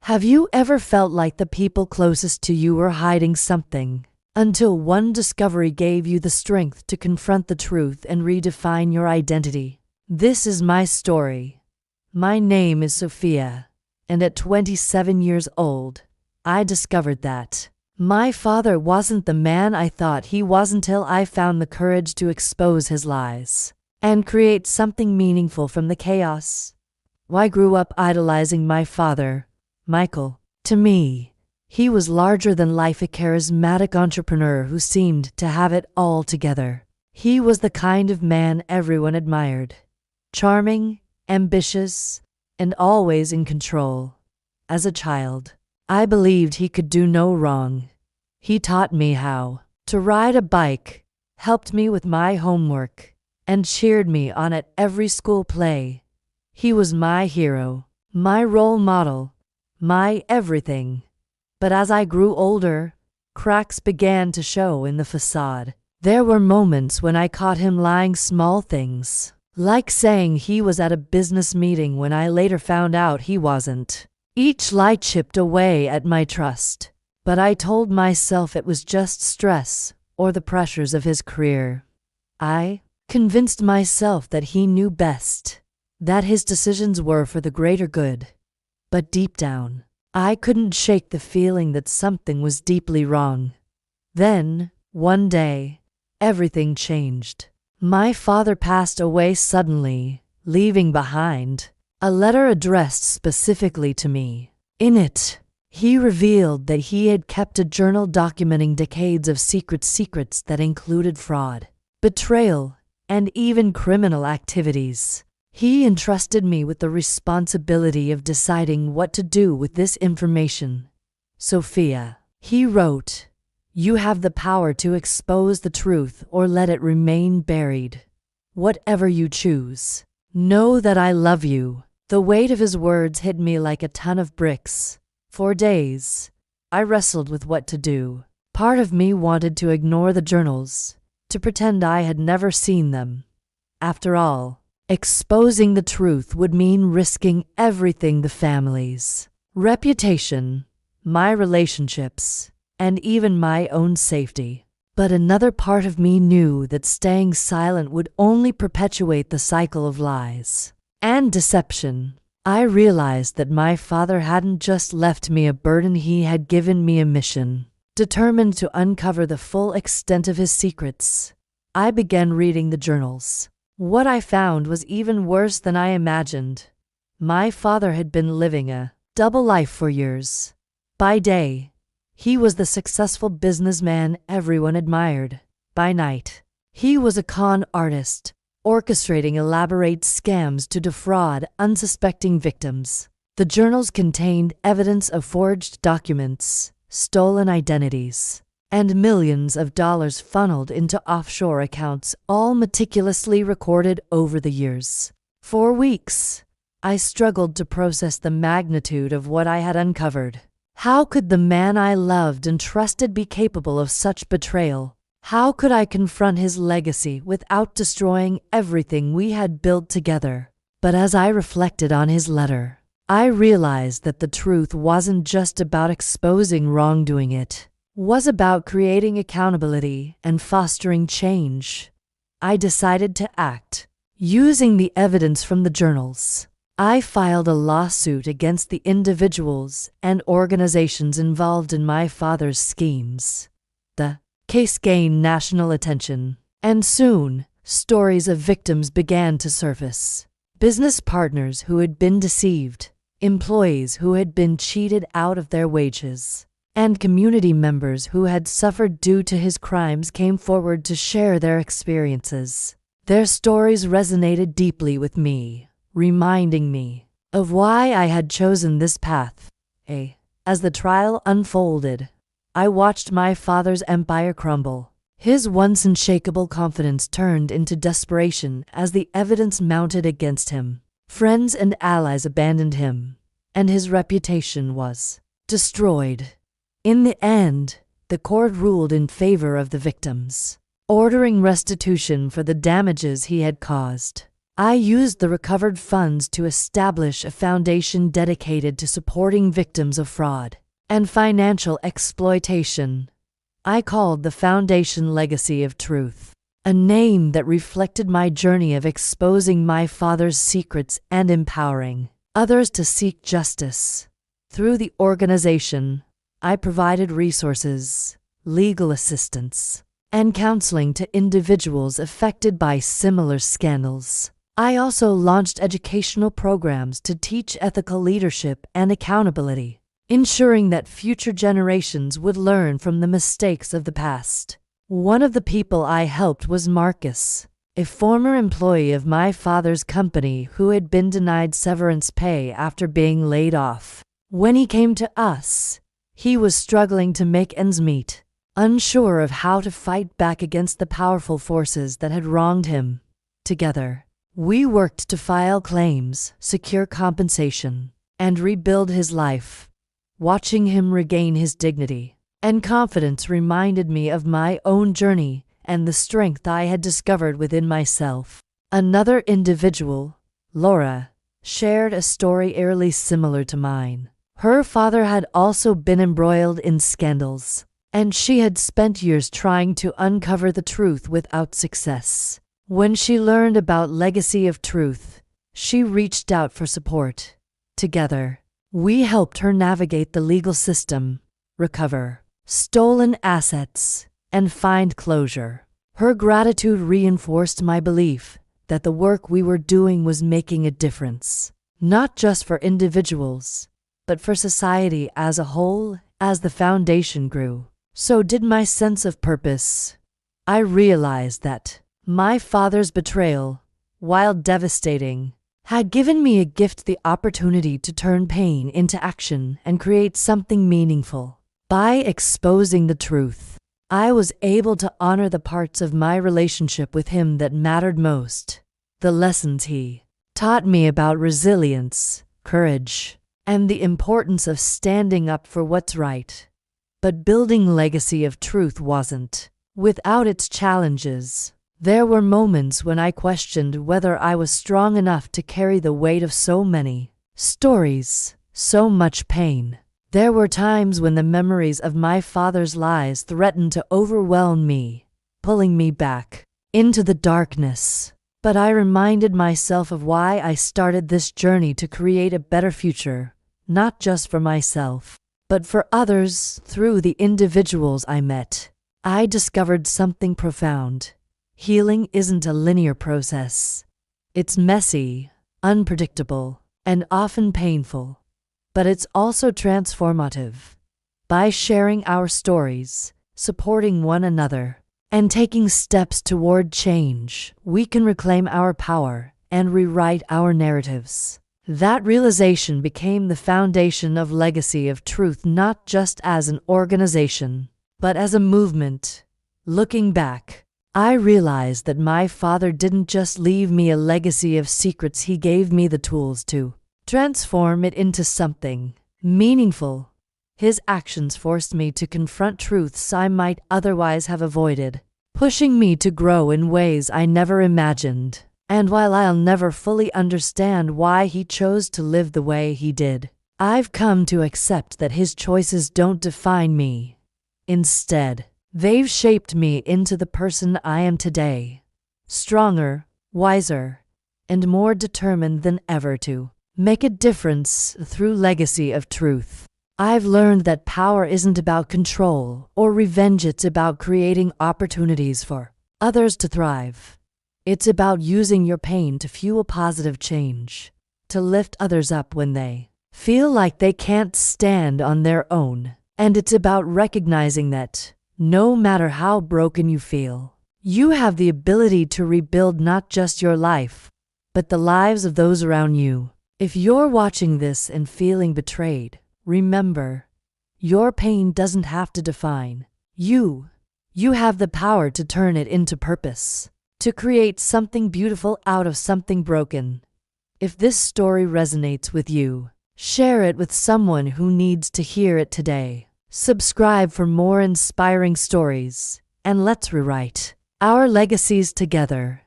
Have you ever felt like the people closest to you were hiding something, until one discovery gave you the strength to confront the truth and redefine your identity? This is my story. My name is Sophia, and at 27 years old, I discovered that my father wasn't the man I thought he was until I found the courage to expose his lies and create something meaningful from the chaos. I grew up idolizing my father, Michael. To me, he was larger than life, a charismatic entrepreneur who seemed to have it all together. He was the kind of man everyone admired. Charming, ambitious, and always in control. As a child, I believed he could do no wrong. He taught me how to ride a bike, helped me with my homework, and cheered me on at every school play. He was my hero, my role model, my everything. But as I grew older, cracks began to show in the facade. There were moments when I caught him lying small things, like saying he was at a business meeting when I later found out he wasn't. Each lie chipped away at my trust, but I told myself it was just stress or the pressures of his career. I convinced myself that he knew best, that his decisions were for the greater good. But deep down, I couldn't shake the feeling that something was deeply wrong. Then, one day, everything changed. My father passed away suddenly, leaving behind a letter addressed specifically to me. In it, he revealed that he had kept a journal documenting decades of secrets that included fraud, betrayal, and even criminal activities. He entrusted me with the responsibility of deciding what to do with this information. Sophia, he wrote, you have the power to expose the truth or let it remain buried. Whatever you choose, know that I love you. The weight of his words hit me like a ton of bricks. For days, I wrestled with what to do. Part of me wanted to ignore the journals, to pretend I had never seen them. After all, exposing the truth would mean risking everything: the family's reputation, my relationships, and even my own safety. But another part of me knew that staying silent would only perpetuate the cycle of lies and deception. I realized that my father hadn't just left me a burden, he had given me a mission. Determined to uncover the full extent of his secrets, I began reading the journals. What I found was even worse than I imagined. My father had been living a double life for years. By day, he was the successful businessman everyone admired. By night, he was a con artist, orchestrating elaborate scams to defraud unsuspecting victims. The journals contained evidence of forged documents, stolen identities, and millions of dollars funneled into offshore accounts, all meticulously recorded over the years. For weeks, I struggled to process the magnitude of what I had uncovered. How could the man I loved and trusted be capable of such betrayal? How could I confront his legacy without destroying everything we had built together? But as I reflected on his letter, I realized that the truth wasn't just about exposing wrongdoing, it was about creating accountability and fostering change. I decided to act. Using the evidence from the journals, I filed a lawsuit against the individuals and organizations involved in my father's schemes. The case gained national attention, and soon, stories of victims began to surface. Business partners who had been deceived, employees who had been cheated out of their wages, and community members who had suffered due to his crimes came forward to share their experiences. Their stories resonated deeply with me, reminding me of why I had chosen this path. As the trial unfolded, I watched my father's empire crumble. His once unshakable confidence turned into desperation as the evidence mounted against him. Friends and allies abandoned him, and his reputation was destroyed. In the end, the court ruled in favor of the victims, ordering restitution for the damages he had caused. I used the recovered funds to establish a foundation dedicated to supporting victims of fraud and financial exploitation. I called the foundation Legacy of Truth, a name that reflected my journey of exposing my father's secrets and empowering others to seek justice. Through the organization, I provided resources, legal assistance, and counseling to individuals affected by similar scandals. I also launched educational programs to teach ethical leadership and accountability, ensuring that future generations would learn from the mistakes of the past. One of the people I helped was Marcus, a former employee of my father's company who had been denied severance pay after being laid off. When he came to us, he was struggling to make ends meet, unsure of how to fight back against the powerful forces that had wronged him. Together, we worked to file claims, secure compensation, and rebuild his life. Watching him regain his dignity and confidence reminded me of my own journey and the strength I had discovered within myself. Another individual, Laura, shared a story eerily similar to mine. Her father had also been embroiled in scandals, and she had spent years trying to uncover the truth without success. When she learned about Legacy of Truth, she reached out for support. Together, we helped her navigate the legal system, recover stolen assets, and find closure. Her gratitude reinforced my belief that the work we were doing was making a difference, not just for individuals, but for society as a whole. As the foundation grew, so did my sense of purpose. I realized that my father's betrayal, while devastating, had given me a gift, the opportunity to turn pain into action and create something meaningful. By exposing the truth, I was able to honor the parts of my relationship with him that mattered most. The lessons he taught me about resilience, courage, and the importance of standing up for what's right. But building Legacy of Truth wasn't without its challenges. There were moments when I questioned whether I was strong enough to carry the weight of so many stories, so much pain. There were times when the memories of my father's lies threatened to overwhelm me, pulling me back into the darkness. But I reminded myself of why I started this journey: to create a better future, not just for myself, but for others. Through the individuals I met, I discovered something profound. Healing isn't a linear process. It's messy, unpredictable, and often painful, but it's also transformative. By sharing our stories, supporting one another, and taking steps toward change, we can reclaim our power and rewrite our narratives. That realization became the foundation of Legacy of Truth, not just as an organization, but as a movement. Looking back, I realized that my father didn't just leave me a legacy of secrets, he gave me the tools to transform it into something meaningful. His actions forced me to confront truths I might otherwise have avoided, pushing me to grow in ways I never imagined. And while I'll never fully understand why he chose to live the way he did, I've come to accept that his choices don't define me. Instead, they've shaped me into the person I am today, stronger, wiser, and more determined than ever to make a difference. Through Legacy of Truth, I've learned that power isn't about control or revenge, it's about creating opportunities for others to thrive. It's about using your pain to fuel positive change, to lift others up when they feel like they can't stand on their own. And it's about recognizing that no matter how broken you feel, you have the ability to rebuild not just your life, but the lives of those around you. If you're watching this and feeling betrayed, remember, your pain doesn't have to define you. You have the power to turn it into purpose, to create something beautiful out of something broken. If this story resonates with you, share it with someone who needs to hear it today. Subscribe for more inspiring stories, and let's rewrite our legacies together.